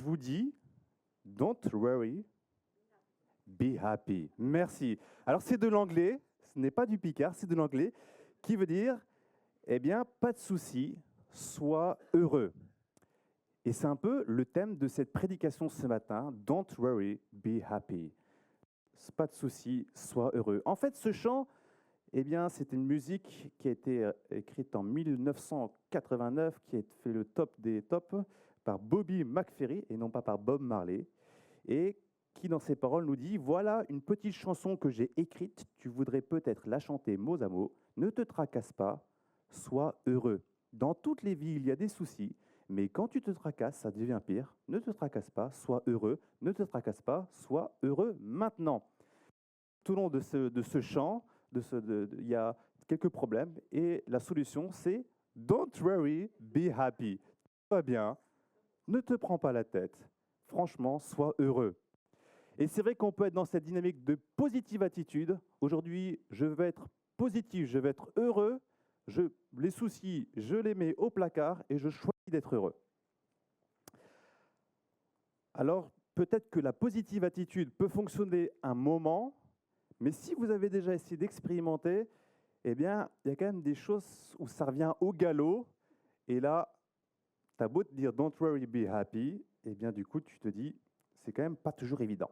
vous dis, don't worry, be happy. Merci. Alors c'est de l'anglais, ce n'est pas du picard, c'est de l'anglais, qui veut dire, eh bien, pas de souci, sois heureux. Et c'est un peu le thème de cette prédication ce matin, don't worry, be happy. Pas de souci, sois heureux. En fait, ce chant, eh bien, c'est une musique qui a été écrite en 1989, qui a fait le top des tops par Bobby McFerrin et non pas par Bob Marley, et qui, dans ses paroles, nous dit « Voilà une petite chanson que j'ai écrite, tu voudrais peut-être la chanter mot à mot, ne te tracasse pas, sois heureux. Dans toutes les vies, il y a des soucis, mais quand tu te tracasses, ça devient pire. Ne te tracasse pas, sois heureux. Ne te tracasse pas, sois heureux maintenant. » Tout au long de ce chant, il y a quelques problèmes et la solution, c'est « Don't worry, be happy ». Tout va bien, ne te prends pas la tête. Franchement, sois heureux. Et c'est vrai qu'on peut être dans cette dynamique de positive attitude. Aujourd'hui, je vais être positif, je vais être heureux. Les soucis, je les mets au placard et je choisis d'être heureux. Alors, peut-être que la positive attitude peut fonctionner un moment, mais si vous avez déjà essayé d'expérimenter, eh bien, il y a quand même des choses où ça revient au galop. Et là, tu as beau te dire « don't worry, be happy », eh bien, du coup, tu te dis « c'est quand même pas toujours évident ».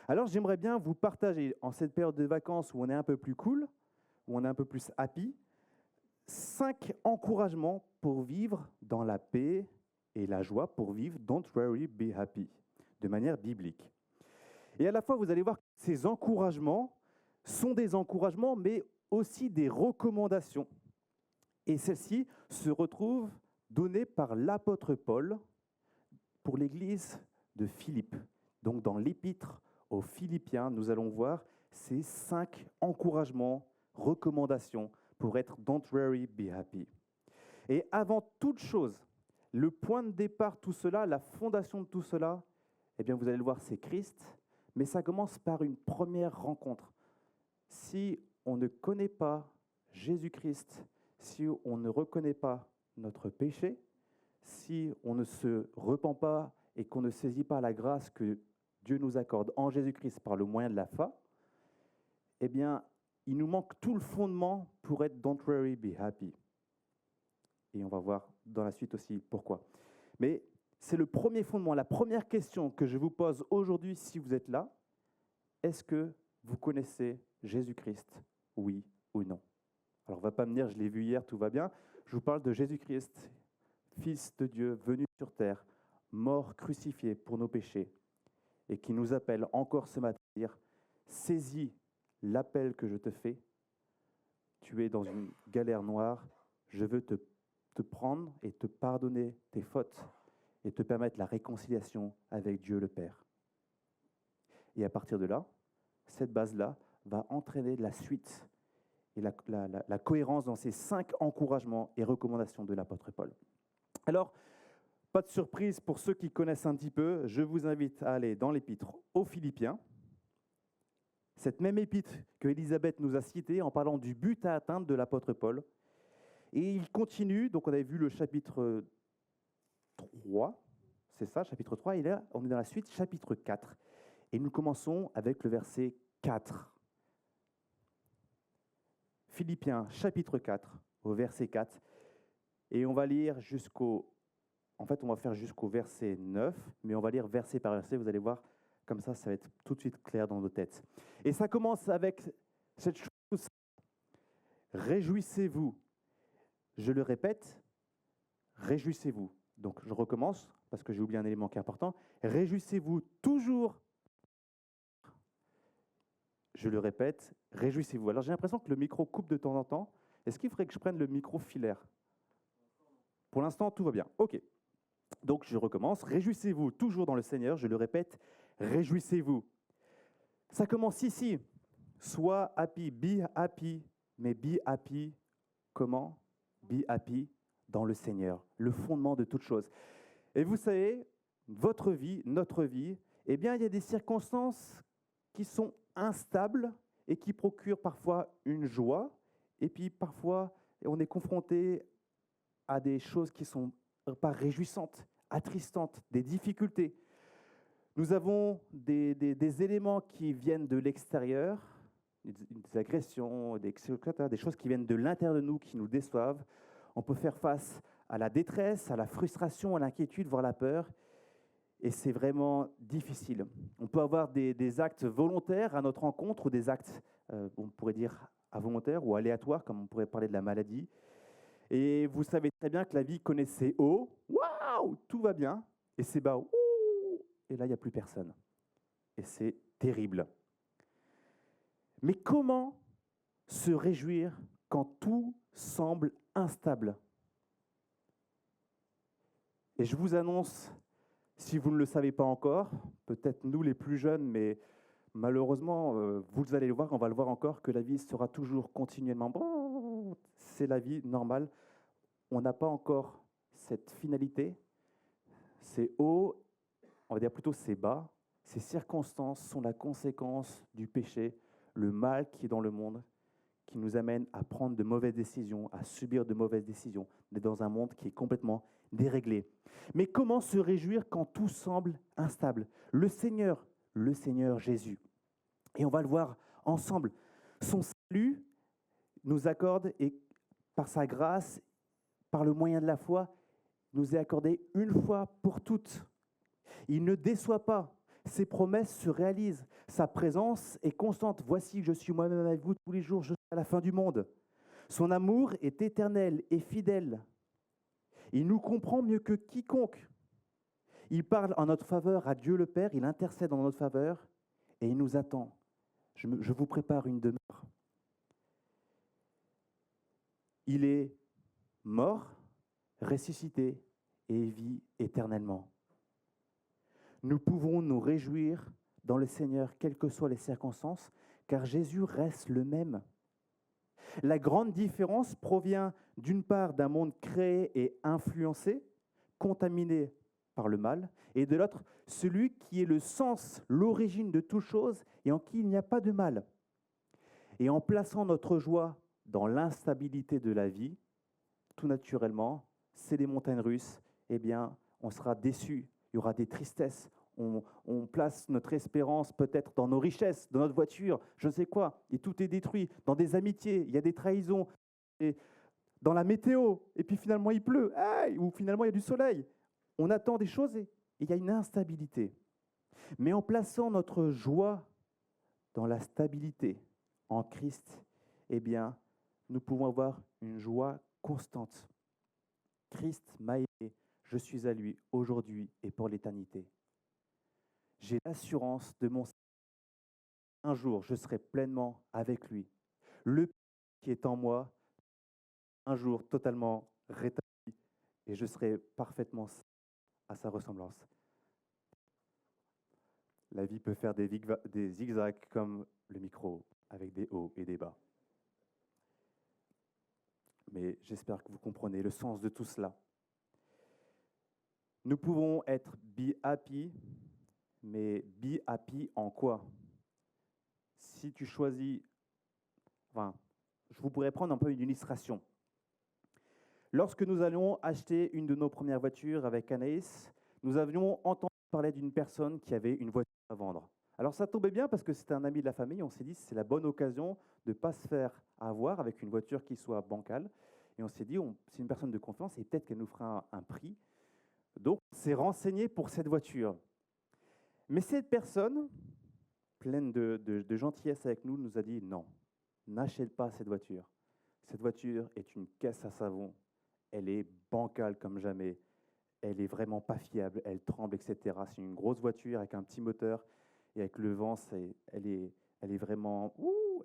Alors, j'aimerais bien vous partager, en cette période de vacances où on est un peu plus cool, où on est un peu plus happy, 5 encouragements pour vivre dans la paix et la joie, pour vivre « don't worry, be happy », de manière biblique. Et à la fois, vous allez voir que ces encouragements sont des encouragements, mais aussi des recommandations. Et celles-ci se retrouvent données par l'apôtre Paul pour l'église de Philippe. Donc dans l'épître aux Philippiens, nous allons voir ces 5 encouragements, recommandations pour être « don't worry, be happy ». Et avant toute chose, le point de départ, tout cela, la fondation de tout cela, eh bien vous allez le voir, c'est Christ. Mais ça commence par une première rencontre. Si on ne connaît pas Jésus-Christ, si on ne reconnaît pas notre péché, si on ne se repent pas et qu'on ne saisit pas la grâce que Dieu nous accorde en Jésus-Christ par le moyen de la foi, eh bien, il nous manque tout le fondement pour être « don't worry, be happy ». Et on va voir dans la suite aussi pourquoi. Mais c'est le premier fondement, la première question que je vous pose aujourd'hui si vous êtes là. Est-ce que vous connaissez Jésus-Christ, oui ou non? Alors, on ne va pas me dire, je l'ai vu hier, tout va bien. Je vous parle de Jésus-Christ, Fils de Dieu, venu sur terre, mort, crucifié pour nos péchés, et qui nous appelle encore ce matin à dire, saisis l'appel que je te fais, tu es dans une galère noire, je veux te prendre et te pardonner tes fautes et te permettre la réconciliation avec Dieu le Père. Et à partir de là, cette base-là va entraîner la suite et la cohérence dans ces 5 encouragements et recommandations de l'apôtre Paul. Alors, pas de surprise pour ceux qui connaissent un petit peu, je vous invite à aller dans l'épître aux Philippiens, cette même épître que Élisabeth nous a citée en parlant du but à atteindre de l'apôtre Paul. Et il continue, donc on avait vu le chapitre 3, c'est ça, chapitre 3, et là on est dans la suite, chapitre 4. Et nous commençons avec le verset 4. Philippiens, chapitre 4, au verset 4. Et on va lire on va faire jusqu'au verset 9, mais on va lire verset par verset, vous allez voir, comme ça va être tout de suite clair dans nos têtes. Et ça commence avec cette chose, réjouissez-vous. Je le répète, réjouissez-vous. Donc je recommence, parce que j'ai oublié un élément qui est important. Réjouissez-vous toujours. Je le répète, réjouissez-vous. Alors j'ai l'impression que le micro coupe de temps en temps. Est-ce qu'il faudrait que je prenne le micro filaire? Pour l'instant, tout va bien. OK. Donc je recommence. Réjouissez-vous toujours dans le Seigneur. Je le répète, réjouissez-vous. Ça commence ici. Sois happy, be happy. Mais be happy, comment? Be happy dans le Seigneur, le fondement de toute chose. Et vous savez, votre vie, notre vie, eh bien, il y a des circonstances qui sont instables et qui procurent parfois une joie. Et puis parfois, on est confronté à des choses qui ne sont pas réjouissantes, attristantes, des difficultés. Nous avons des éléments qui viennent de l'extérieur, des agressions, des choses qui viennent de l'intérieur de nous, qui nous déçoivent. On peut faire face à la détresse, à la frustration, à l'inquiétude, voire la peur. Et c'est vraiment difficile. On peut avoir des actes volontaires à notre encontre ou des actes, on pourrait dire, involontaires ou aléatoires, comme on pourrait parler de la maladie. Et vous savez très bien que la vie connaît ses hauts, waouh, tout va bien, et ses bas, ouh, et là, il n'y a plus personne. Et c'est terrible. Mais comment se réjouir quand tout semble instable? Et je vous annonce, si vous ne le savez pas encore, peut-être nous les plus jeunes, mais malheureusement, vous allez le voir, on va le voir encore, que la vie sera toujours continuellement. C'est la vie normale. On n'a pas encore cette finalité. C'est haut, on va dire plutôt c'est bas. Ces circonstances sont la conséquence du péché, le mal qui est dans le monde, qui nous amène à prendre de mauvaises décisions, à subir de mauvaises décisions, d'être dans un monde qui est complètement déréglé. Mais comment se réjouir quand tout semble instable? Le Seigneur Jésus, et on va le voir ensemble, son salut nous accorde, et par sa grâce, par le moyen de la foi, nous est accordé une fois pour toutes. Il ne déçoit pas, ses promesses se réalisent, sa présence est constante. Voici, je suis moi-même avec vous tous les jours jusqu'à la fin du monde. Son amour est éternel et fidèle. Il nous comprend mieux que quiconque. Il parle en notre faveur à Dieu le Père, il intercède en notre faveur et il nous attend. Je vous prépare une demeure. Il est mort, ressuscité et vit éternellement. Nous pouvons nous réjouir dans le Seigneur, quelles que soient les circonstances, car Jésus reste le même. La grande différence provient d'une part d'un monde créé et influencé, contaminé par le mal, et de l'autre, celui qui est le sens, l'origine de toute chose et en qui il n'y a pas de mal. Et en plaçant notre joie dans l'instabilité de la vie, tout naturellement, c'est les montagnes russes, eh bien, on sera déçu, il y aura des tristesses, on place notre espérance peut-être dans nos richesses, dans notre voiture, je ne sais quoi, et tout est détruit, dans des amitiés, il y a des trahisons, et dans la météo, et puis finalement il pleut, ou finalement il y a du soleil. On attend des choses et il y a une instabilité. Mais en plaçant notre joie dans la stabilité en Christ, eh bien, nous pouvons avoir une joie constante. Christ m'a aimé, je suis à lui aujourd'hui et pour l'éternité. J'ai l'assurance de mon salut. Un jour, je serai pleinement avec lui. Le qui est en moi, un jour totalement rétabli, et je serai parfaitement à sa ressemblance. La vie peut faire des zigzags comme le micro, avec des hauts et des bas. Mais j'espère que vous comprenez le sens de tout cela. Nous pouvons être be happy, mais be happy en quoi? Si tu choisis, je vous pourrais prendre un peu une illustration. Lorsque nous allions acheter une de nos premières voitures avec Anaïs, nous avions entendu parler d'une personne qui avait une voiture à vendre. Alors ça tombait bien parce que c'était un ami de la famille, on s'est dit c'est la bonne occasion de ne pas se faire avoir avec une voiture qui soit bancale. Et on s'est dit, c'est une personne de confiance et peut-être qu'elle nous fera un prix. Donc on s'est renseigné pour cette voiture. Mais cette personne, pleine de gentillesse avec nous, nous a dit non, n'achète pas cette voiture. Cette voiture est une caisse à savon. Elle est bancale comme jamais. Elle est vraiment pas fiable. Elle tremble, etc. C'est une grosse voiture avec un petit moteur. Et avec le vent, elle est vraiment...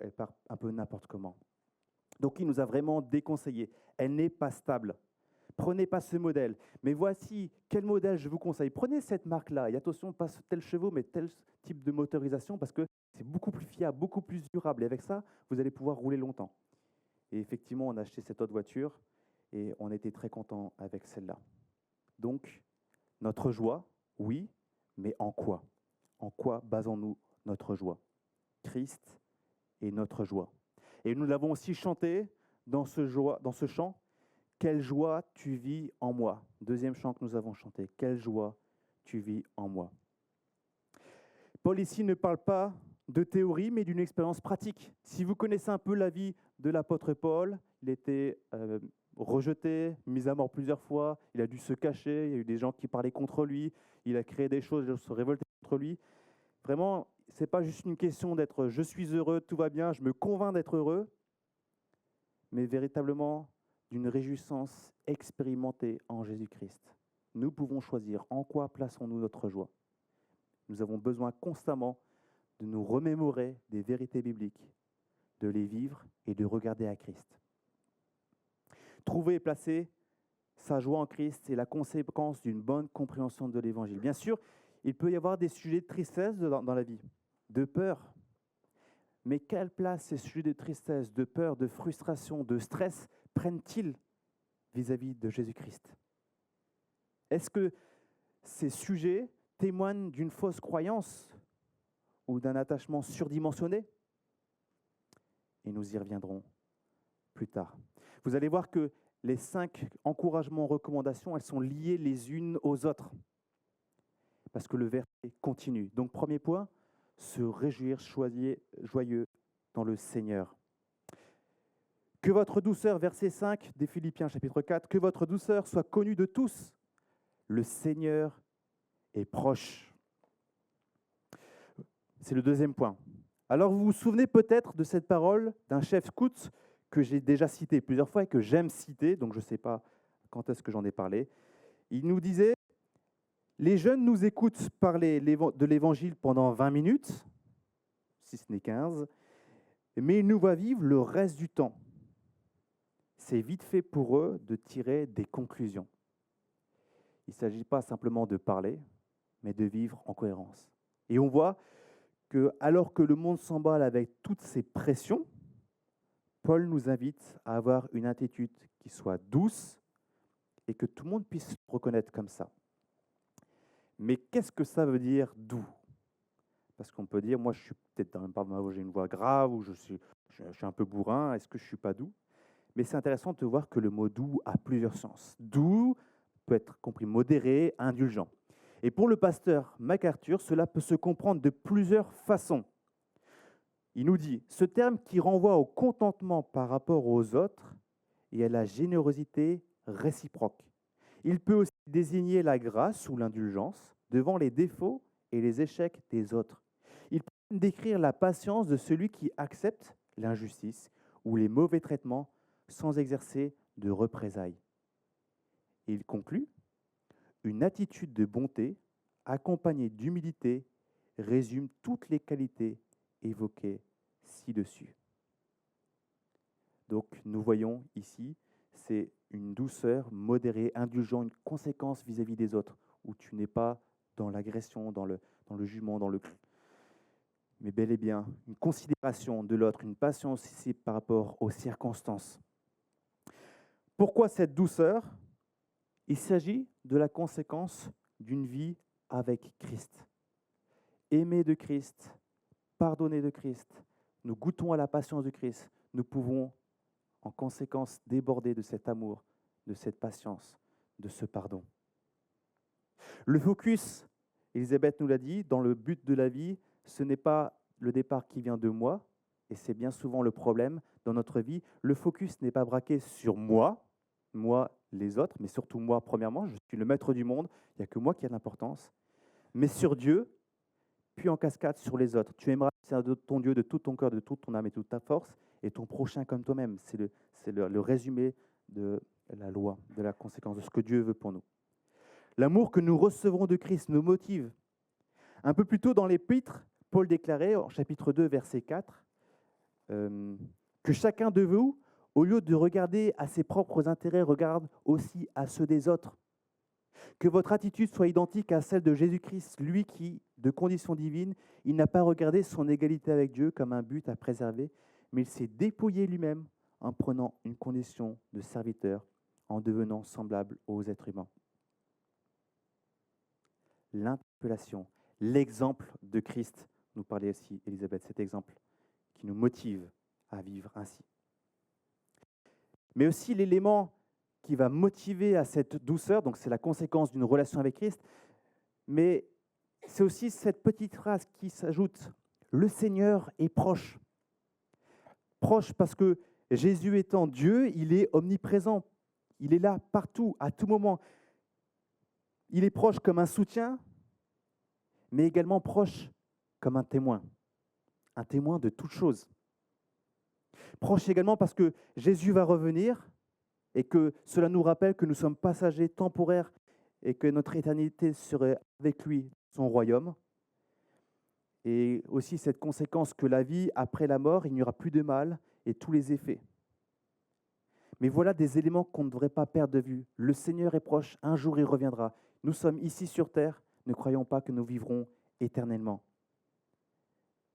elle part un peu n'importe comment. Donc il nous a vraiment déconseillé. Elle n'est pas stable. Prenez pas ce modèle. Mais voici quel modèle je vous conseille. Prenez cette marque-là. Et attention, pas tel chevaux, mais tel type de motorisation, parce que c'est beaucoup plus fiable, beaucoup plus durable. Et avec ça, vous allez pouvoir rouler longtemps. Et effectivement, on a acheté cette autre voiture et on était très contents avec celle-là. Donc, notre joie, oui, mais en quoi? En quoi basons-nous notre joie? Christ est notre joie. Et nous l'avons aussi chanté dans ce chant. Quelle joie tu vis en moi. Deuxième chant que nous avons chanté. Quelle joie tu vis en moi. Paul ici ne parle pas de théorie, mais d'une expérience pratique. Si vous connaissez un peu la vie de l'apôtre Paul, il était rejeté, mis à mort plusieurs fois, il a dû se cacher, il y a eu des gens qui parlaient contre lui, il a créé des choses, les gens se révoltaient contre lui. Vraiment, ce n'est pas juste une question d'être « je suis heureux, tout va bien, je me convainc d'être heureux », mais véritablement d'une réjouissance expérimentée en Jésus-Christ. Nous pouvons choisir en quoi plaçons-nous notre joie. Nous avons besoin constamment de nous remémorer des vérités bibliques, de les vivre et de regarder à Christ. Trouver et placer sa joie en Christ est la conséquence d'une bonne compréhension de l'Évangile. Bien sûr, il peut y avoir des sujets de tristesse dans la vie, de peur. Mais quelle place ces sujets de tristesse, de peur, de frustration, de stress prennent-ils vis-à-vis de Jésus-Christ? Est-ce que ces sujets témoignent d'une fausse croyance ou d'un attachement surdimensionné? Et nous y reviendrons plus tard. Vous allez voir que les 5 encouragements, recommandations, elles sont liées les unes aux autres. Parce que le verset continue. Donc, premier point, se réjouir, joyeux dans le Seigneur. Que votre douceur, verset 5 des Philippiens chapitre 4, que votre douceur soit connue de tous. Le Seigneur est proche. C'est le deuxième point. Alors vous vous souvenez peut-être de cette parole d'un chef scout que j'ai déjà cité plusieurs fois et que j'aime citer, donc je ne sais pas quand est-ce que j'en ai parlé. Il nous disait, les jeunes nous écoutent parler de l'Évangile pendant 20 minutes, si ce n'est 15, mais ils nous voient vivre le reste du temps. C'est vite fait pour eux de tirer des conclusions. Il ne s'agit pas simplement de parler, mais de vivre en cohérence. Et on voit que, alors que le monde s'emballe avec toutes ces pressions, Paul nous invite à avoir une attitude qui soit douce et que tout le monde puisse se reconnaître comme ça. Mais qu'est-ce que ça veut dire doux? Parce qu'on peut dire, moi je suis peut-être dans même pas, j'ai une voix grave ou je suis un peu bourrin, est-ce que je ne suis pas doux? Mais c'est intéressant de voir que le mot doux a plusieurs sens. Doux peut être compris modéré, indulgent. Et pour le pasteur MacArthur, cela peut se comprendre de plusieurs façons. Il nous dit, ce terme qui renvoie au contentement par rapport aux autres et à la générosité réciproque. Il peut aussi désigner la grâce ou l'indulgence devant les défauts et les échecs des autres. Il peut décrire la patience de celui qui accepte l'injustice ou les mauvais traitements sans exercer de représailles. Et il conclut, une attitude de bonté accompagnée d'humilité résume toutes les qualités évoquées ci-dessus. Donc nous voyons ici, c'est une douceur modérée, indulgente, une conséquence vis-à-vis des autres, où tu n'es pas dans l'agression, dans le jugement, mais bel et bien une considération de l'autre, une patience ici par rapport aux circonstances. Pourquoi cette douceur? Il s'agit de la conséquence d'une vie avec Christ. Aimer de Christ, pardonner de Christ, nous goûtons à la patience de Christ, nous pouvons en conséquence déborder de cet amour, de cette patience, de ce pardon. Le focus, Elisabeth nous l'a dit, dans le but de la vie, ce n'est pas le départ qui vient de moi, et c'est bien souvent le problème dans notre vie. Le focus n'est pas braqué sur moi, les autres, mais surtout moi premièrement, je suis le maître du monde, il n'y a que moi qui a de l'importance, mais sur Dieu, puis en cascade sur les autres. Tu aimeras ton Dieu de tout ton cœur, de toute ton âme et toute ta force, et ton prochain comme toi-même. C'est le résumé de la loi, de la conséquence, de ce que Dieu veut pour nous. L'amour que nous recevrons de Christ nous motive. Un peu plus tôt dans l'Épître, Paul déclarait, en chapitre 2, verset 4, que chacun de vous, au lieu de regarder à ses propres intérêts, regarde aussi à ceux des autres. Que votre attitude soit identique à celle de Jésus-Christ, lui qui, de condition divine, il n'a pas regardé son égalité avec Dieu comme un but à préserver, mais il s'est dépouillé lui-même en prenant une condition de serviteur, en devenant semblable aux êtres humains. L'interpellation, l'exemple de Christ, nous parlait aussi Elisabeth, cet exemple qui nous motive à vivre ainsi. Mais aussi l'élément qui va motiver à cette douceur, donc c'est la conséquence d'une relation avec Christ, mais c'est aussi cette petite phrase qui s'ajoute, le Seigneur est proche. Proche parce que Jésus étant Dieu, il est omniprésent, il est là partout, à tout moment. Il est proche comme un soutien, mais également proche comme un témoin de toute chose. Proche également parce que Jésus va revenir et que cela nous rappelle que nous sommes passagers, temporaires et que notre éternité serait avec lui, son royaume. Et aussi cette conséquence que la vie, après la mort, il n'y aura plus de mal et tous les effets. Mais voilà des éléments qu'on ne devrait pas perdre de vue. Le Seigneur est proche, un jour il reviendra. Nous sommes ici sur terre, ne croyons pas que nous vivrons éternellement.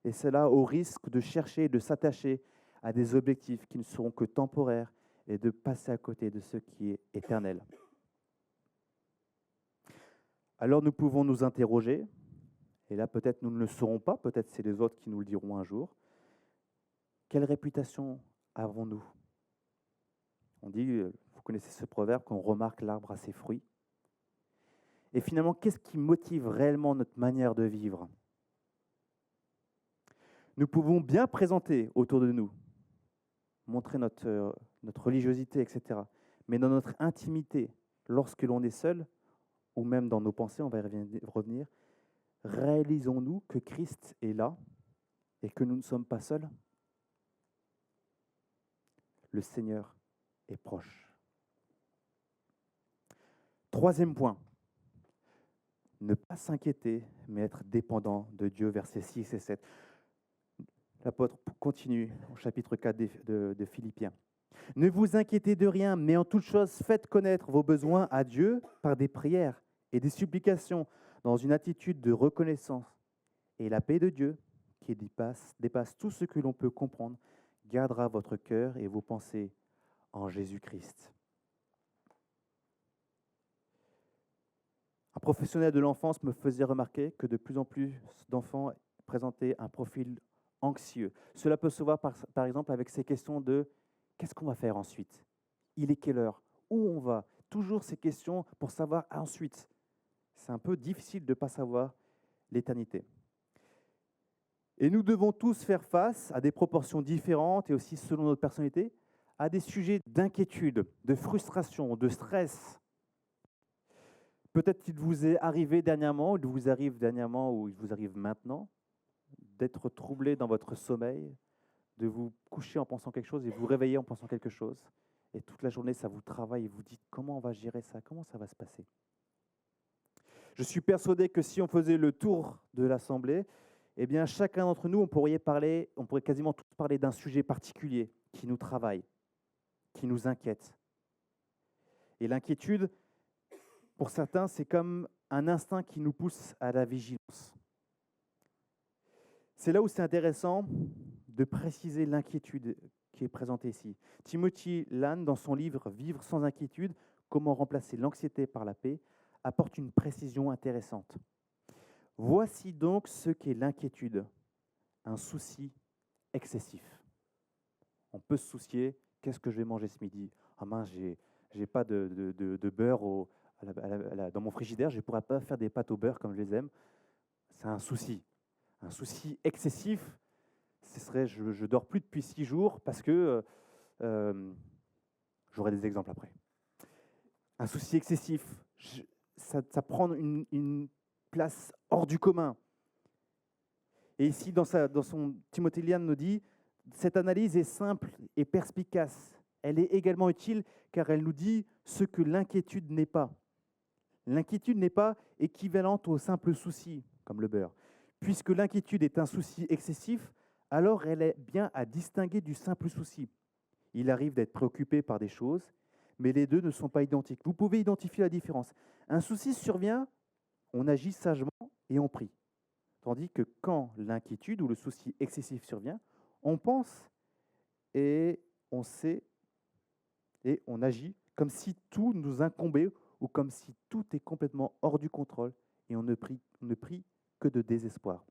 Et cela au risque de chercher et de s'attacher à des objectifs qui ne seront que temporaires et de passer à côté de ce qui est éternel. Alors nous pouvons nous interroger, et là peut-être nous ne le saurons pas, peut-être c'est les autres qui nous le diront un jour. Quelle réputation avons-nous ? On dit, vous connaissez ce proverbe, qu'on remarque l'arbre à ses fruits. Et finalement, qu'est-ce qui motive réellement notre manière de vivre ? Nous pouvons bien présenter autour de nous, montrer notre religiosité, etc. Mais dans notre intimité, lorsque l'on est seul, ou même dans nos pensées, on va y revenir, réalisons-nous que Christ est là et que nous ne sommes pas seuls ? Le Seigneur est proche. Troisième point, ne pas s'inquiéter, mais être dépendant de Dieu, versets 6 et 7. L'apôtre continue au chapitre 4 de Philippiens. Ne vous inquiétez de rien, mais en toute chose, faites connaître vos besoins à Dieu par des prières et des supplications dans une attitude de reconnaissance. Et la paix de Dieu, qui dépasse tout ce que l'on peut comprendre, gardera votre cœur et vos pensées en Jésus-Christ. Un professionnel de l'enfance me faisait remarquer que de plus en plus d'enfants présentaient un profil anxieux. Cela peut se voir par exemple avec ces questions de « qu'est-ce qu'on va faire ensuite ? Il est quelle heure ? Où on va ?» Toujours ces questions pour savoir ensuite. C'est un peu difficile de ne pas savoir l'éternité. Et nous devons tous faire face à des proportions différentes et aussi selon notre personnalité, à des sujets d'inquiétude, de frustration, de stress. Peut-être qu'il vous est arrivé dernièrement, ou il vous arrive dernièrement, ou il vous arrive maintenant, d'être troublé dans votre sommeil, de vous coucher en pensant quelque chose et vous réveiller en pensant quelque chose. Et toute la journée, ça vous travaille et vous dites comment on va gérer ça, comment ça va se passer. Je suis persuadé que si on faisait le tour de l'Assemblée, eh bien, chacun d'entre nous, on pourrait quasiment tous parler d'un sujet particulier qui nous travaille, qui nous inquiète. Et l'inquiétude, pour certains, c'est comme un instinct qui nous pousse à la vigilance. C'est là où c'est intéressant de préciser l'inquiétude qui est présentée ici. Timothy Lane, dans son livre « Vivre sans inquiétude, comment remplacer l'anxiété par la paix », apporte une précision intéressante. Voici donc ce qu'est l'inquiétude, un souci excessif. On peut se soucier, qu'est-ce que je vais manger ce midi ? Ah mince, j'ai pas de beurre dans mon frigidaire, je ne pourrais pas faire des pâtes au beurre comme je les aime. C'est un souci. Un souci excessif, ce serait je ne dors plus depuis 6 jours parce que, j'aurai des exemples après. Un souci excessif, ça prend une place hors du commun. Et ici, dans son Timothée Lane nous dit, cette analyse est simple et perspicace. Elle est également utile car elle nous dit ce que l'inquiétude n'est pas. L'inquiétude n'est pas équivalente au simple souci, comme le beurre. Puisque l'inquiétude est un souci excessif, alors elle est bien à distinguer du simple souci. Il arrive d'être préoccupé par des choses, mais les deux ne sont pas identiques. Vous pouvez identifier la différence. Un souci survient, on agit sagement et on prie. Tandis que quand l'inquiétude ou le souci excessif survient, on pense et on sait et on agit comme si tout nous incombait ou comme si tout est complètement hors du contrôle et on ne prie que de désespoir.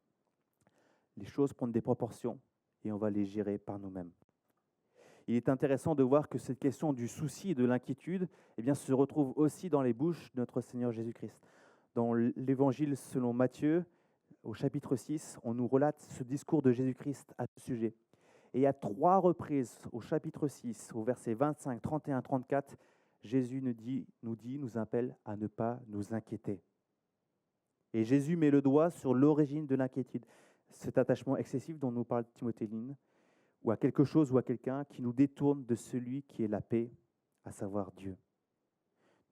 Les choses prennent des proportions et on va les gérer par nous-mêmes. Il est intéressant de voir que cette question du souci et de l'inquiétude se retrouve aussi dans les bouches de notre Seigneur Jésus-Christ. Dans l'Évangile selon Matthieu, au chapitre 6, on nous relate ce discours de Jésus-Christ à ce sujet. Et à 3 reprises, au chapitre 6, au verset 25, 31, 34, Jésus nous appelle à ne pas nous inquiéter. Et Jésus met le doigt sur l'origine de l'inquiétude, cet attachement excessif dont nous parle Timothée Line, ou à quelque chose ou à quelqu'un qui nous détourne de celui qui est la paix, à savoir Dieu.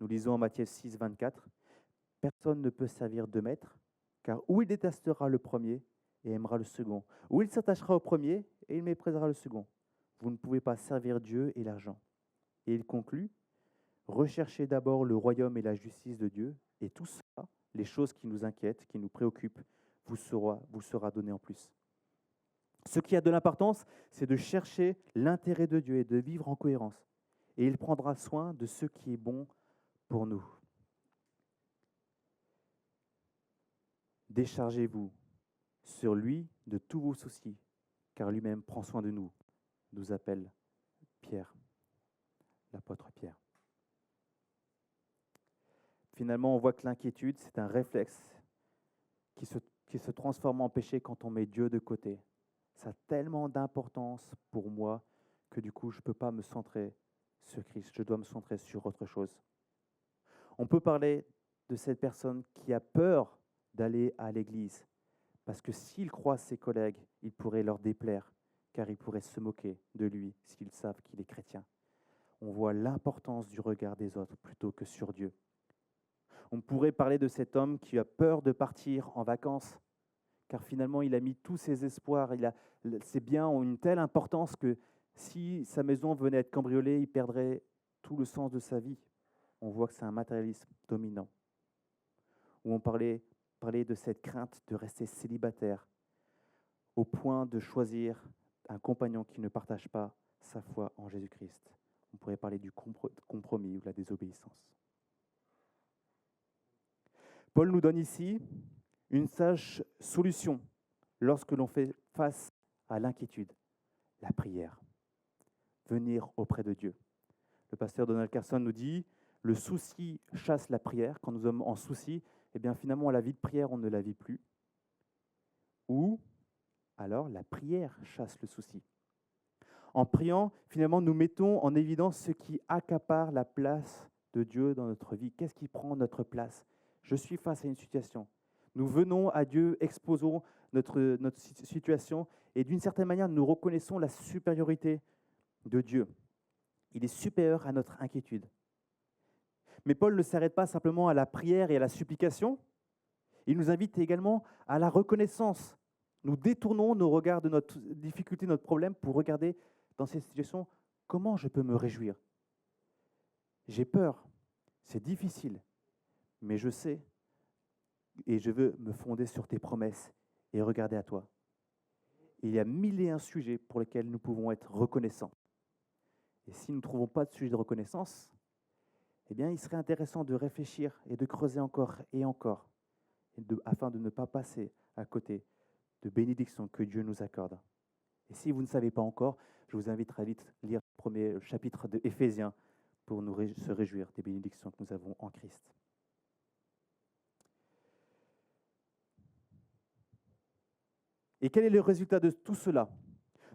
Nous lisons en Matthieu 6, 24, « Personne ne peut servir 2 maîtres, car ou il détestera le premier et aimera le second, ou il s'attachera au premier et il méprisera le second. Vous ne pouvez pas servir Dieu et l'argent. » Et il conclut, « Recherchez d'abord le royaume et la justice de Dieu, et tout cela, les choses qui nous inquiètent, qui nous préoccupent, vous sera donné en plus. » Ce qui a de l'importance, c'est de chercher l'intérêt de Dieu et de vivre en cohérence. Et il prendra soin de ce qui est bon pour nous. Déchargez-vous sur lui de tous vos soucis, car lui-même prend soin de nous, nous appelle Pierre, l'apôtre Pierre. Finalement, on voit que l'inquiétude, c'est un réflexe qui se transforme en péché quand on met Dieu de côté. Ça a tellement d'importance pour moi que du coup, je ne peux pas me centrer sur Christ, je dois me centrer sur autre chose. On peut parler de cette personne qui a peur d'aller à l'église, parce que s'il croise ses collègues, il pourrait leur déplaire, car ils pourraient se moquer de lui s'ils savent qu'il est chrétien. On voit l'importance du regard des autres plutôt que sur Dieu. On pourrait parler de cet homme qui a peur de partir en vacances, car finalement il a mis tous ses espoirs, ses biens ont une telle importance que si sa maison venait à être cambriolée, il perdrait tout le sens de sa vie. On voit que c'est un matérialisme dominant. Ou on parlait de cette crainte de rester célibataire, au point de choisir un compagnon qui ne partage pas sa foi en Jésus-Christ. On pourrait parler du compromis ou de la désobéissance. Paul nous donne ici une sage solution lorsque l'on fait face à l'inquiétude, la prière, venir auprès de Dieu. Le pasteur Donald Carson nous dit, le souci chasse la prière. Quand nous sommes en souci, finalement, la vie de prière, on ne la vit plus. Ou alors, la prière chasse le souci. En priant, finalement, nous mettons en évidence ce qui accapare la place de Dieu dans notre vie. Qu'est-ce qui prend notre place ? Je suis face à une situation. Nous venons à Dieu, exposons notre situation et d'une certaine manière, nous reconnaissons la supériorité de Dieu. Il est supérieur à notre inquiétude. Mais Paul ne s'arrête pas simplement à la prière et à la supplication. Il nous invite également à la reconnaissance. Nous détournons nos regards de notre difficulté, notre problème, pour regarder dans ces situations comment je peux me réjouir. J'ai peur, c'est difficile, mais je sais et je veux me fonder sur tes promesses et regarder à toi. Il y a 1001 sujets pour lesquels nous pouvons être reconnaissants. Et si nous ne trouvons pas de sujet de reconnaissance, il serait intéressant de réfléchir et de creuser encore et encore, afin de ne pas passer à côté de bénédictions que Dieu nous accorde. Et si vous ne savez pas encore, je vous invite à lire le premier chapitre de Éphésiens pour se réjouir des bénédictions que nous avons en Christ. Et quel est le résultat de tout cela ?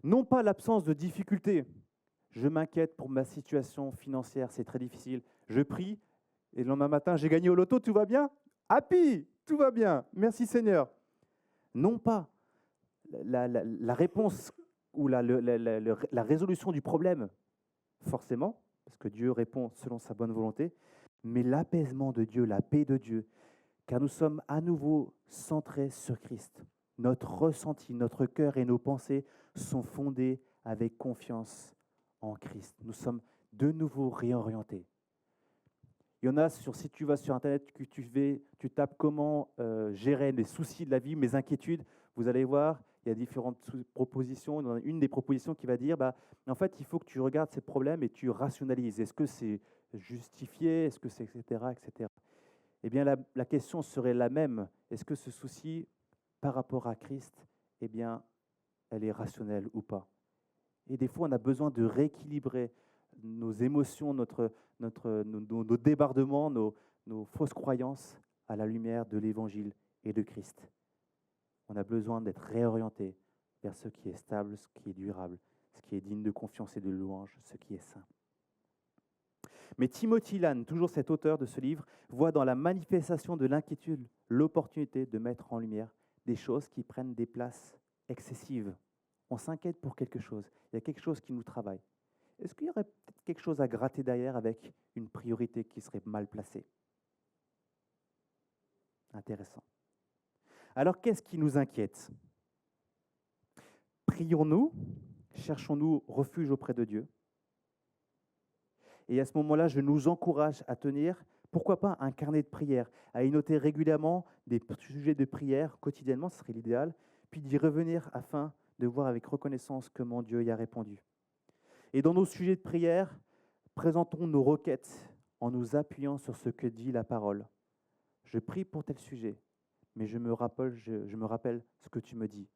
Non pas l'absence de difficultés. Je m'inquiète pour ma situation financière, c'est très difficile. Je prie et le lendemain matin, j'ai gagné au loto, tout va bien ? Happy, tout va bien, merci Seigneur. Non pas la réponse ou la résolution du problème, forcément, parce que Dieu répond selon sa bonne volonté, mais l'apaisement de Dieu, la paix de Dieu, car nous sommes à nouveau centrés sur Christ. Notre ressenti, notre cœur et nos pensées sont fondés avec confiance en Christ. Nous sommes de nouveau réorientés. Il y en a, si tu vas sur Internet, que tu tapes comment gérer les soucis de la vie, mes inquiétudes, vous allez voir, il y a différentes propositions. Il y en a une des propositions qui va dire, en fait, il faut que tu regardes ces problèmes et tu rationalises. Est-ce que c'est justifié ? Est-ce que c'est etc. etc. Eh bien, la question serait la même. Est-ce que ce souci, par rapport à Christ, elle est rationnelle ou pas ? Et des fois, on a besoin de rééquilibrer nos émotions, nos débordements, nos fausses croyances à la lumière de l'Évangile et de Christ. On a besoin d'être réorienté vers ce qui est stable, ce qui est durable, ce qui est digne de confiance et de louange, ce qui est saint. Mais Timothy Lann, toujours cet auteur de ce livre, voit dans la manifestation de l'inquiétude l'opportunité de mettre en lumière des choses qui prennent des places excessives. On s'inquiète pour quelque chose, il y a quelque chose qui nous travaille. Est-ce qu'il y aurait peut-être quelque chose à gratter derrière avec une priorité qui serait mal placée? Intéressant. Alors, qu'est-ce qui nous inquiète? Prions-nous, cherchons-nous refuge auprès de Dieu. Et à ce moment-là, je nous encourage à tenir, pourquoi pas, un carnet de prière, à y noter régulièrement des sujets de prière quotidiennement, ce serait l'idéal, puis d'y revenir afin de voir avec reconnaissance comment Dieu y a répondu. Et dans nos sujets de prière, présentons nos requêtes en nous appuyant sur ce que dit la parole. Je prie pour tel sujet, mais je me rappelle ce que tu me dis.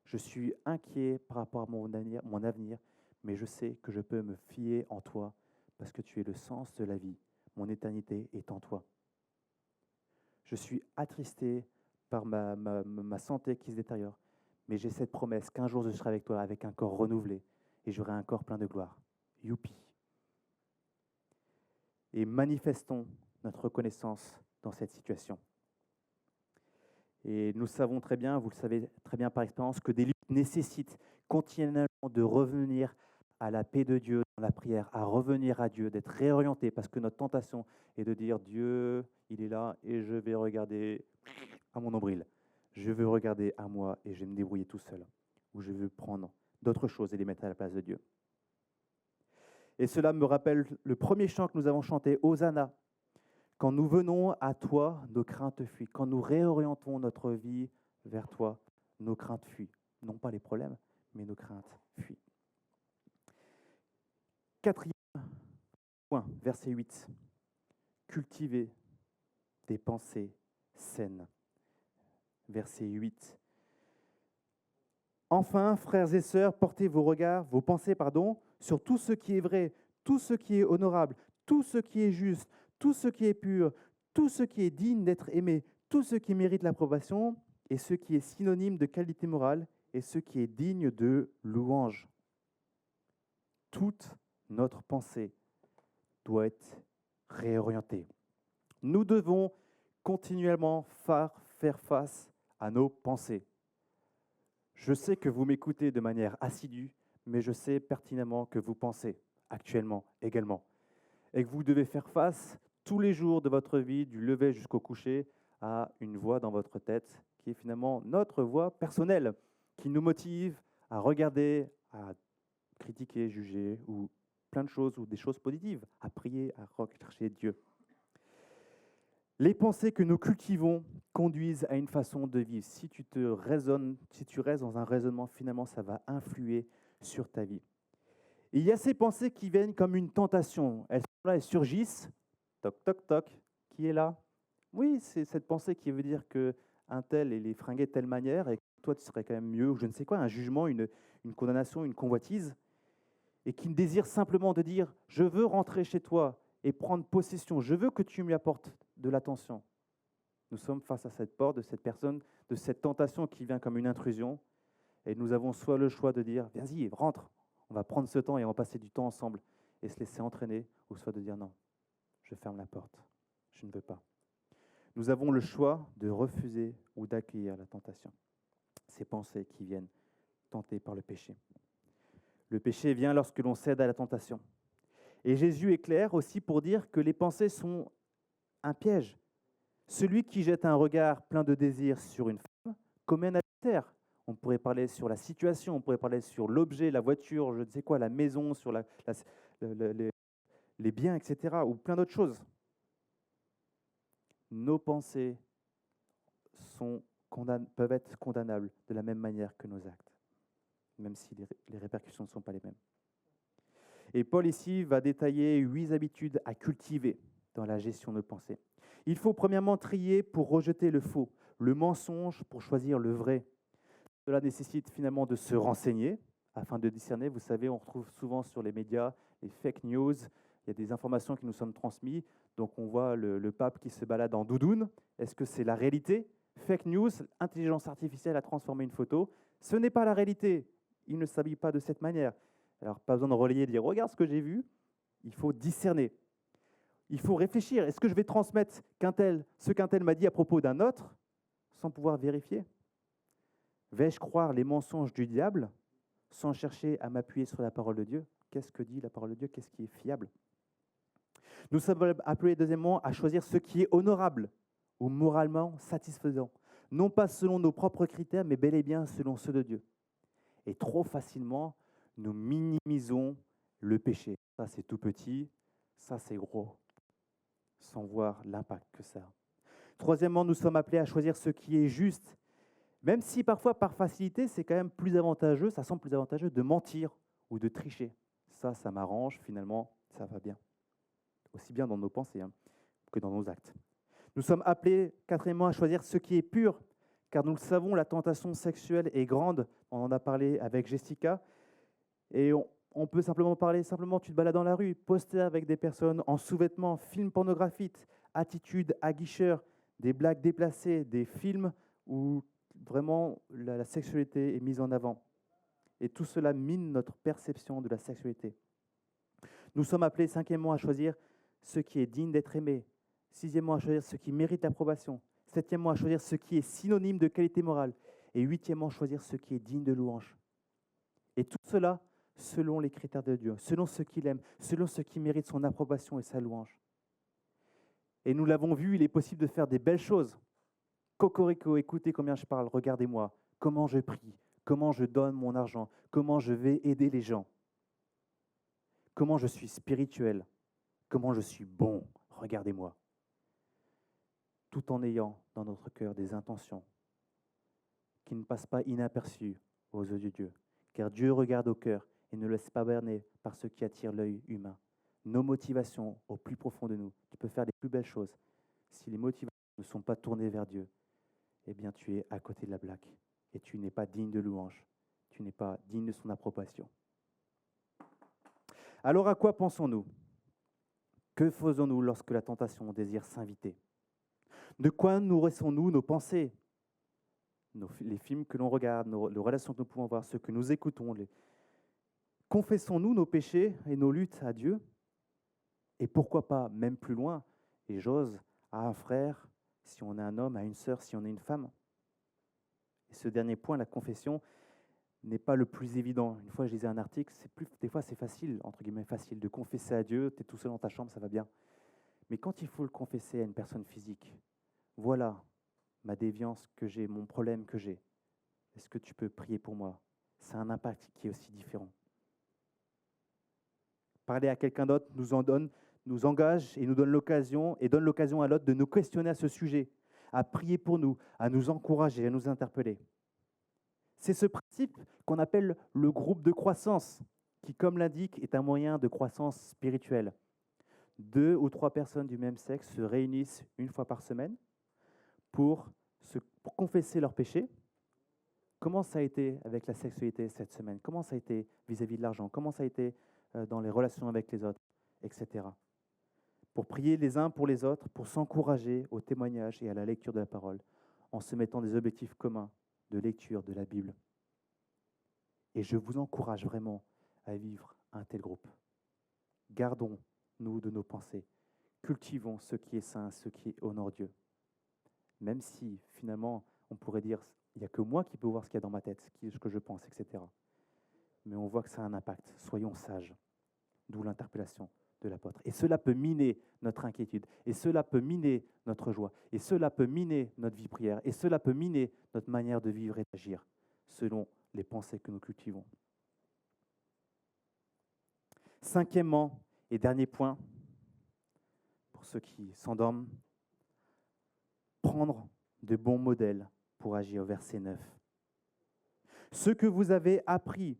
Je suis inquiet par rapport à mon avenir, mais je sais que je peux me fier en toi parce que tu es le sens de la vie. Mon éternité est en toi. Je suis attristé par ma santé qui se détériore, mais j'ai cette promesse qu'un jour je serai avec toi avec un corps renouvelé et j'aurai un corps plein de gloire. Youpi! Et manifestons notre reconnaissance dans cette situation. Et nous savons très bien, vous le savez très bien par expérience, que des luttes nécessitent continuellement de revenir à la paix de Dieu dans la prière, à revenir à Dieu, d'être réorienté, parce que notre tentation est de dire Dieu, il est là et je vais regarder à mon nombril. Je veux regarder à moi et je vais me débrouiller tout seul. Ou je veux prendre d'autres choses et les mettre à la place de Dieu. Et cela me rappelle le premier chant que nous avons chanté, Hosanna. Quand nous venons à toi, nos craintes fuient. Quand nous réorientons notre vie vers toi, nos craintes fuient. Non pas les problèmes, mais nos craintes fuient. Quatrième point, verset 8. Cultivez des pensées saines. Verset 8. Enfin, frères et sœurs, portez vos pensées, sur tout ce qui est vrai, tout ce qui est honorable, tout ce qui est juste, tout ce qui est pur, tout ce qui est digne d'être aimé, tout ce qui mérite l'approbation, et ce qui est synonyme de qualité morale, et ce qui est digne de louange. Toute notre pensée doit être réorientée. Nous devons continuellement faire face à nos pensées. Je sais que vous m'écoutez de manière assidue, mais je sais pertinemment que vous pensez actuellement également. Et que vous devez faire face tous les jours de votre vie, du lever jusqu'au coucher, à une voix dans votre tête qui est finalement notre voix personnelle, qui nous motive à regarder, à critiquer, juger, ou plein de choses, ou des choses positives, à prier, à rechercher Dieu. Les pensées que nous cultivons conduisent à une façon de vivre. Si tu restes dans un raisonnement, finalement, ça va influer sur ta vie. Et il y a ces pensées qui viennent comme une tentation. Elles sont là, elles surgissent. Toc, toc, toc. Qui est là? Oui, c'est cette pensée qui veut dire qu'un tel est fringué de telle manière et que toi, tu serais quand même mieux, ou je ne sais quoi, un jugement, une condamnation, une convoitise, et qui désire simplement de dire « je veux rentrer chez toi et prendre possession, je veux que tu lui apportes de l'attention ». Nous sommes face à cette porte de cette personne, de cette tentation qui vient comme une intrusion, et nous avons soit le choix de dire « viens-y, rentre, on va prendre ce temps et on va passer du temps ensemble et se laisser entraîner », ou soit de dire « non, je ferme la porte, je ne veux pas ». Nous avons le choix de refuser ou d'accueillir la tentation, ces pensées qui viennent tentées par le péché. Le péché vient lorsque l'on cède à la tentation. Et Jésus est clair aussi pour dire que les pensées sont un piège. Celui qui jette un regard plein de désir sur une femme commet un adultère. On pourrait parler sur la situation, on pourrait parler sur l'objet, la voiture, je ne sais quoi, la maison, sur les biens, etc., ou plein d'autres choses. Nos pensées peuvent être condamnables de la même manière que nos actes, même si les répercussions ne sont pas les mêmes. Et Paul ici va détailler 8 habitudes à cultiver dans la gestion de nos pensées. Il faut premièrement trier pour rejeter le faux, le mensonge pour choisir le vrai. Cela nécessite finalement de se renseigner afin de discerner. Vous savez, on retrouve souvent sur les médias les fake news, il y a des informations qui nous sont transmises. Donc on voit le pape qui se balade en doudoune. Est-ce que c'est la réalité? Fake news, intelligence artificielle a transformé une photo. Ce n'est pas la réalité. Il ne s'habille pas de cette manière. Alors pas besoin de relayer et de dire « regarde ce que j'ai vu ». Il faut discerner. Il faut réfléchir. Est-ce que je vais transmettre ce qu'un tel m'a dit à propos d'un autre sans pouvoir vérifier? Vais-je croire les mensonges du diable sans chercher à m'appuyer sur la parole de Dieu? Qu'est-ce que dit la parole de Dieu? Qu'est-ce qui est fiable? Nous sommes appelés, deuxièmement, à choisir ce qui est honorable ou moralement satisfaisant, non pas selon nos propres critères, mais bel et bien selon ceux de Dieu. Et trop facilement, nous minimisons le péché. Ça, c'est tout petit, ça, c'est gros, sans voir l'impact que ça a. Troisièmement, nous sommes appelés à choisir ce qui est juste, même si parfois, par facilité, c'est quand même plus avantageux, ça semble plus avantageux de mentir ou de tricher. Ça m'arrange, finalement, ça va bien. Aussi bien dans nos pensées que dans nos actes. Nous sommes appelés, quatrièmement, à choisir ce qui est pur, car nous le savons, la tentation sexuelle est grande. On en a parlé avec Jessica. Et on peut simplement parler, tu te balades dans la rue, poster avec des personnes en sous-vêtements, films pornographiques, attitudes aguicheurs, des blagues déplacées, des films où vraiment la sexualité est mise en avant. Et tout cela mine notre perception de la sexualité. Nous sommes appelés, cinquièmement, à choisir ce qui est digne d'être aimé. Sixièmement, à choisir ce qui mérite l'approbation. Septièmement, à choisir ce qui est synonyme de qualité morale. Et huitièmement, choisir ce qui est digne de louange. Et tout cela selon les critères de Dieu, selon ce qu'il aime, selon ce qui mérite son approbation et sa louange. Et nous l'avons vu, il est possible de faire des belles choses. Cocorico, écoutez combien je parle, regardez-moi, comment je prie, comment je donne mon argent, comment je vais aider les gens, comment je suis spirituel, comment je suis bon, regardez-moi. Tout en ayant dans notre cœur des intentions qui ne passent pas inaperçues aux yeux de Dieu. Car Dieu regarde au cœur et ne laisse pas berner par ce qui attire l'œil humain. Nos motivations au plus profond de nous, tu peux faire les plus belles choses. Si les motivations ne sont pas tournées vers Dieu, eh bien tu es à côté de la plaque et tu n'es pas digne de louange. Tu n'es pas digne de son approbation. Alors à quoi pensons-nous? Que faisons-nous lorsque la tentation désire s'inviter? De quoi nourrissons-nous nos pensées? Les films que l'on regarde, les relations que nous pouvons avoir, ceux que nous écoutons. Confessons-nous nos péchés et nos luttes à Dieu? Et pourquoi pas, même plus loin, et j'ose, à un frère, si on est un homme, à une sœur, si on est une femme. Et ce dernier point, la confession, n'est pas le plus évident. Une fois, je lisais un article, des fois c'est facile, entre guillemets facile, de confesser à Dieu, tu es tout seul dans ta chambre, ça va bien. Mais quand il faut le confesser à une personne physique, voilà ma déviance que j'ai, mon problème que j'ai. Est-ce que tu peux prier pour moi? C'est un impact qui est aussi différent. Parler à quelqu'un d'autre nous engage et nous donne l'occasion à l'autre de nous questionner à ce sujet, à prier pour nous, à nous encourager, à nous interpeller. C'est ce principe qu'on appelle le groupe de croissance, qui, comme l'indique, est un moyen de croissance spirituelle. 2 ou 3 personnes du même sexe se réunissent une fois par semaine pour confesser leurs péchés. Comment ça a été avec la sexualité cette semaine? Comment ça a été vis-à-vis de l'argent? Comment ça a été dans les relations avec les autres, etc. Pour prier les uns pour les autres, pour s'encourager au témoignage et à la lecture de la parole, en se mettant des objectifs communs de lecture de la Bible. Et je vous encourage vraiment à vivre un tel groupe. Gardons-nous de nos pensées. Cultivons ce qui est saint, ce qui honore Dieu. Même si, finalement, on pourrait dire, il n'y a que moi qui peux voir ce qu'il y a dans ma tête, ce que je pense, etc. Mais on voit que ça a un impact. Soyons sages. D'où l'interpellation de l'apôtre. Et cela peut miner notre inquiétude. Et cela peut miner notre joie. Et cela peut miner notre vie prière. Et cela peut miner notre manière de vivre et d'agir selon les pensées que nous cultivons. Cinquièmement et dernier point, pour ceux qui s'endorment, prendre de bons modèles pour agir. Verset 9. Ce que vous avez appris,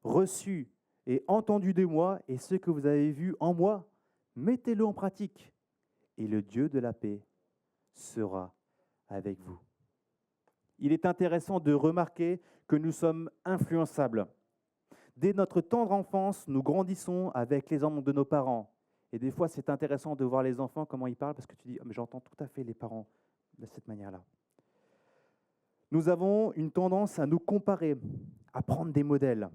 reçu et entendu de moi et ce que vous avez vu en moi, mettez-le en pratique et le Dieu de la paix sera avec vous. Il est intéressant de remarquer que nous sommes influençables. Dès notre tendre enfance, nous grandissons avec les hommes de nos parents. Et des fois, c'est intéressant de voir les enfants, comment ils parlent, parce que tu dis, ah, mais j'entends tout à fait les parents de cette manière-là. Nous avons une tendance à nous comparer, à prendre des modèles.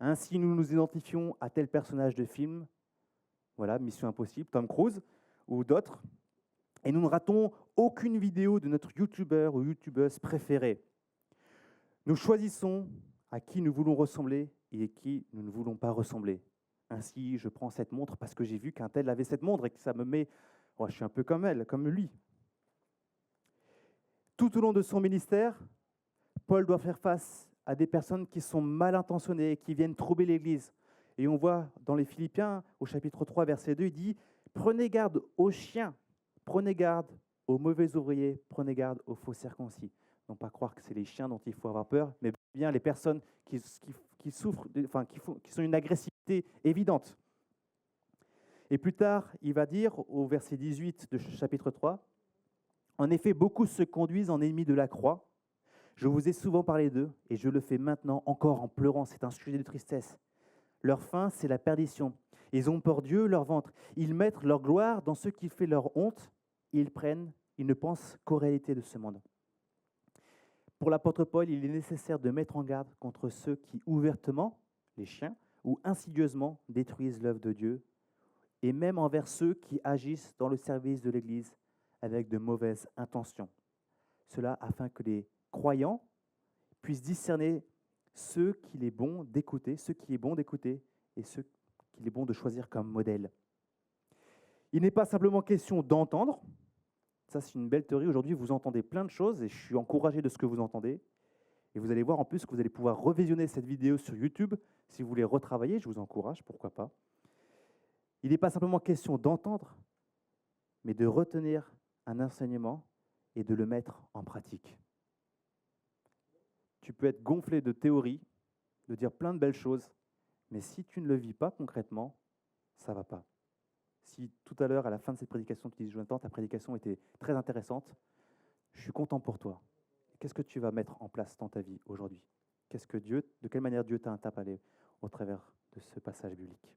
Ainsi, nous nous identifions à tel personnage de film, voilà, Mission Impossible, Tom Cruise, ou d'autres, et nous ne ratons aucune vidéo de notre youtubeur ou youtubeuse préférée. Nous choisissons à qui nous voulons ressembler et à qui nous ne voulons pas ressembler. Ainsi, je prends cette montre parce que j'ai vu qu'un tel avait cette montre et que ça me met, oh, je suis un peu comme elle, comme lui. Tout au long de son ministère, Paul doit faire face à des personnes qui sont mal intentionnées, qui viennent troubler l'Église. Et on voit dans les Philippiens, au chapitre 3, verset 2, il dit « Prenez garde aux chiens, prenez garde aux mauvais ouvriers, prenez garde aux faux circoncis. » Non pas croire que c'est les chiens dont il faut avoir peur, mais bien les personnes qui souffrent, qui sont une agressivité évidente. Et plus tard, il va dire au verset 18 de chapitre 3, « En effet, beaucoup se conduisent en ennemis de la croix. Je vous ai souvent parlé d'eux, et je le fais maintenant encore en pleurant. C'est un sujet de tristesse. Leur fin, c'est la perdition. Ils ont pour Dieu leur ventre. Ils mettent leur gloire dans ce qui fait leur honte. Ils ne pensent qu'aux réalités de ce monde. » Pour l'apôtre Paul, il est nécessaire de mettre en garde contre ceux qui ouvertement, les chiens, ou insidieusement détruisent l'œuvre de Dieu, et même envers ceux qui agissent dans le service de l'Église avec de mauvaises intentions. Cela afin que les croyants puissent discerner ce qu'il est bon d'écouter, et ce qu'il est bon de choisir comme modèle. Il n'est pas simplement question d'entendre. Ça, c'est une belle théorie. Aujourd'hui, vous entendez plein de choses et je suis encouragé de ce que vous entendez. Et vous allez voir en plus que vous allez pouvoir revisionner cette vidéo sur YouTube. Si vous voulez retravailler, je vous encourage, pourquoi pas. Il n'est pas simplement question d'entendre, mais de retenir un enseignement et de le mettre en pratique. Tu peux être gonflé de théories, de dire plein de belles choses, mais si tu ne le vis pas concrètement, ça ne va pas. Si tout à l'heure, à la fin de cette prédication, tu dis « Jonathan, ta prédication était très intéressante, je suis content pour toi. Qu'est-ce que tu vas mettre en place dans ta vie aujourd'hui ? De quelle manière Dieu t'a interpellé au travers de ce passage biblique ?»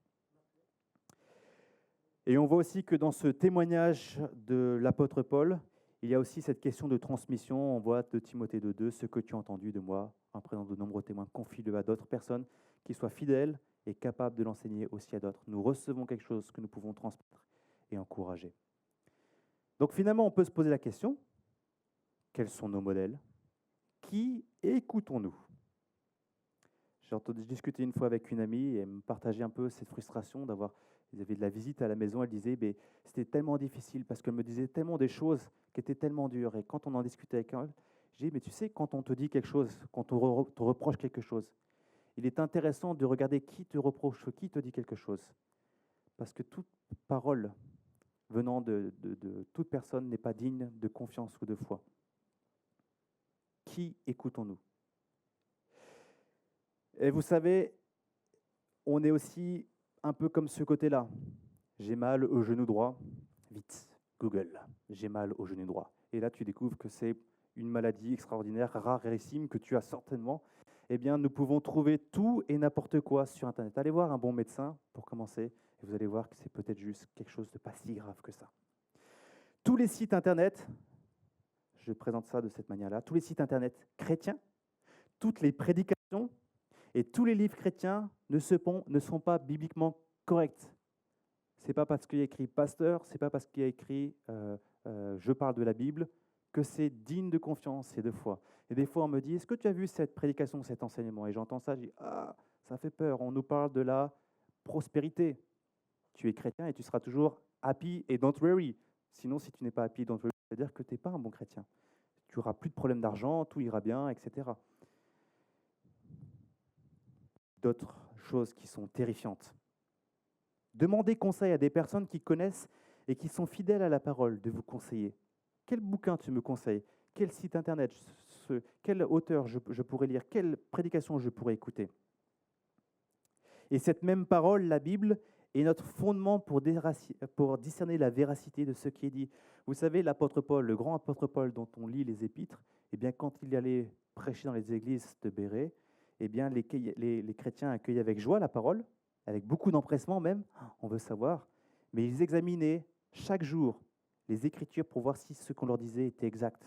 Et on voit aussi que dans ce témoignage de l'apôtre Paul, il y a aussi cette question de transmission. On voit de Timothée 2, ce que tu as entendu de moi, en prenant de nombreux témoins, confie-le à d'autres personnes qui soient fidèles et capables de l'enseigner aussi à d'autres. Nous recevons quelque chose que nous pouvons transmettre et encourager. Donc finalement, on peut se poser la question, quels sont nos modèles ? Qui écoutons-nous ? J'ai entendu discuter une fois avec une amie et elle me partageait un peu cette frustration d'avoir, ils avaient de la visite à la maison, elle disait, c'était tellement difficile parce qu'elle me disait tellement des choses qui étaient tellement dures. Et quand on en discutait avec elle, j'ai dit, mais tu sais, quand on te dit quelque chose, quand on te reproche quelque chose, il est intéressant de regarder qui te reproche, qui te dit quelque chose. Parce que toute parole venant de toute personne n'est pas digne de confiance ou de foi. Qui écoutons-nous ? Et vous savez, on est aussi un peu comme ce côté-là. J'ai mal au genou droit. Vite, Google. J'ai mal au genou droit. Et là, tu découvres que c'est une maladie extraordinaire, rarissime, que tu as certainement. Eh bien, nous pouvons trouver tout et n'importe quoi sur Internet. Allez voir un bon médecin pour commencer, et vous allez voir que c'est peut-être juste quelque chose de pas si grave que ça. Tous les sites Internet, je présente ça de cette manière-là, tous les sites Internet chrétiens, toutes les prédications et tous les livres chrétiens ne sont pas bibliquement corrects. Ce n'est pas parce qu'il y a écrit pasteur, ce n'est pas parce qu'il y a écrit je parle de la Bible que c'est digne de confiance et de foi. Et des fois, on me dit, est-ce que tu as vu cette prédication, cet enseignement ? Et j'entends ça, je dis, ah, ça fait peur, on nous parle de la prospérité. Tu es chrétien et tu seras toujours happy et don't worry. Sinon, si tu n'es pas happy et don't worry, c'est-à-dire que tu n'es pas un bon chrétien. Tu n'auras plus de problème d'argent, tout ira bien, etc. D'autres choses qui sont terrifiantes. Demandez conseil à des personnes qui connaissent et qui sont fidèles à la parole de vous conseiller. Quel bouquin tu me conseilles ? Quel site Internet ? Quel auteur je pourrais lire ? Quelle prédication je pourrais écouter ? Et cette même parole, la Bible, est notre fondement pour discerner la véracité de ce qui est dit. Vous savez, l'apôtre Paul, le grand apôtre Paul dont on lit les épîtres, eh bien, quand il allait prêcher dans les églises de Bérée, eh bien, les chrétiens accueillaient avec joie la parole, avec beaucoup d'empressement même, on veut savoir, mais ils examinaient chaque jour les Écritures pour voir si ce qu'on leur disait était exact.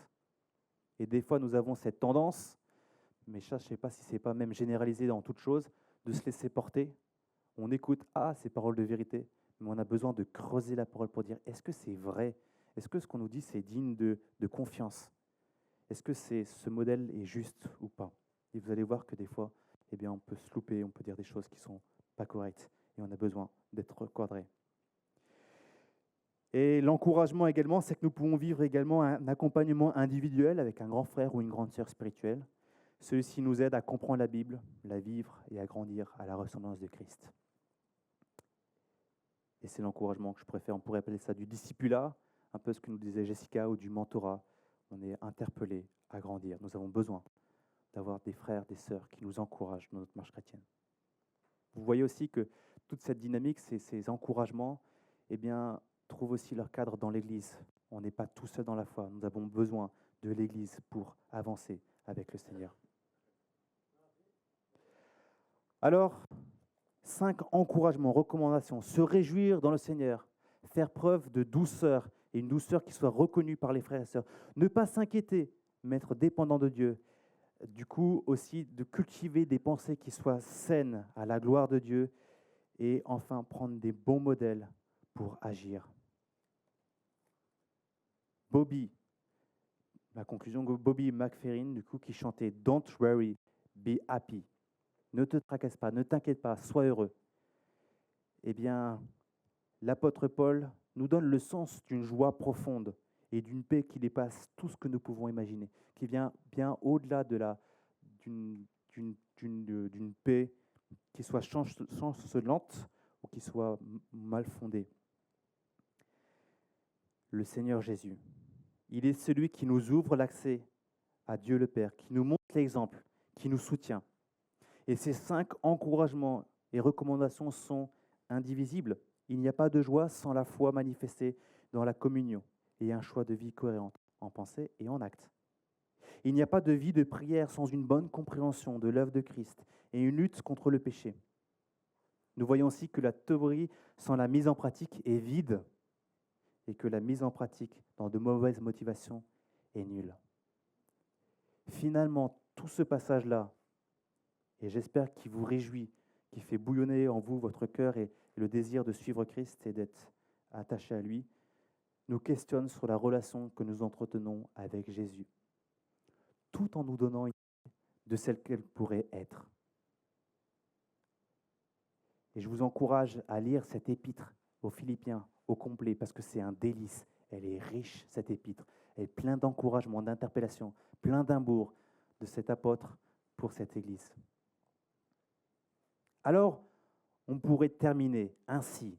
Et des fois, nous avons cette tendance, mais ça, je ne sais pas si ce n'est pas même généralisé dans toute chose, de se laisser porter. On écoute, ces paroles de vérité, mais on a besoin de creuser la parole pour dire, est-ce que c'est vrai? Est-ce que ce qu'on nous dit, c'est digne de confiance? Est-ce que ce modèle est juste ou pas? Et vous allez voir que des fois, eh bien, on peut se louper, on peut dire des choses qui ne sont pas correctes, et on a besoin d'être recadré. Et l'encouragement également, c'est que nous pouvons vivre également un accompagnement individuel avec un grand frère ou une grande sœur spirituelle. Ceux-ci nous aident à comprendre la Bible, la vivre et à grandir à la ressemblance de Christ. Et c'est l'encouragement que je préfère. On pourrait appeler ça du discipulat, un peu ce que nous disait Jessica, ou du mentorat. On est interpellé à grandir. Nous avons besoin d'avoir des frères, des sœurs qui nous encouragent dans notre marche chrétienne. Vous voyez aussi que toute cette dynamique, ces encouragements, eh bien, trouvent aussi leur cadre dans l'Église. On n'est pas tout seul dans la foi. Nous avons besoin de l'Église pour avancer avec le Seigneur. Alors, 5 encouragements, recommandations. Se réjouir dans le Seigneur, faire preuve de douceur, et une douceur qui soit reconnue par les frères et sœurs. Ne pas s'inquiéter, mais être dépendant de Dieu. Du coup, aussi, de cultiver des pensées qui soient saines à la gloire de Dieu. Et enfin, prendre des bons modèles pour agir. La conclusion de Bobby McFerrin, du coup, qui chantait « Don't worry, be happy ». Ne te tracasse pas, ne t'inquiète pas, sois heureux. Eh bien, l'apôtre Paul nous donne le sens d'une joie profonde et d'une paix qui dépasse tout ce que nous pouvons imaginer, qui vient bien au-delà d'une paix qui soit chancelante ou qui soit mal fondée. Le Seigneur Jésus, il est celui qui nous ouvre l'accès à Dieu le Père, qui nous montre l'exemple, qui nous soutient. Et ces 5 encouragements et recommandations sont indivisibles. Il n'y a pas de joie sans la foi manifestée dans la communion et un choix de vie cohérente en pensée et en acte. Il n'y a pas de vie de prière sans une bonne compréhension de l'œuvre de Christ et une lutte contre le péché. Nous voyons aussi que la théorie sans la mise en pratique est vide et que la mise en pratique dans de mauvaises motivations est nulle. Finalement, tout ce passage-là, et j'espère qu'il vous réjouit, qu'il fait bouillonner en vous votre cœur et le désir de suivre Christ et d'être attaché à lui, nous questionne sur la relation que nous entretenons avec Jésus, tout en nous donnant une idée de celle qu'elle pourrait être. Et je vous encourage à lire cette épître aux Philippiens au complet, parce que c'est un délice. Elle est riche, cette épître. Elle est pleine d'encouragement, d'interpellation, plein d'amour de cet apôtre pour cette Église. Alors, on pourrait terminer ainsi,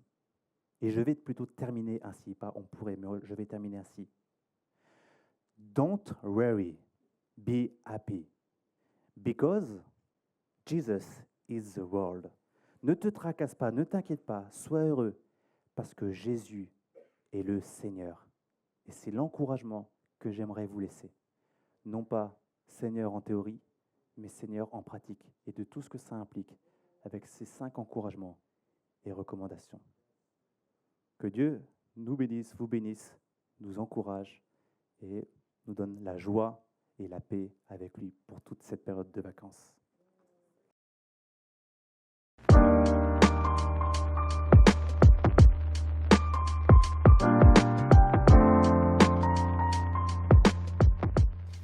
et je vais plutôt terminer ainsi, pas on pourrait, mais je vais terminer ainsi. Don't worry, be happy, because Jesus is the world. Ne te tracasse pas, ne t'inquiète pas, sois heureux, parce que Jésus est le Seigneur. Et c'est l'encouragement que j'aimerais vous laisser. Non pas Seigneur en théorie, mais Seigneur en pratique, et de tout ce que ça implique, avec ces 5 encouragements et recommandations. Que Dieu nous bénisse, vous bénisse, nous encourage et nous donne la joie et la paix avec lui pour toute cette période de vacances.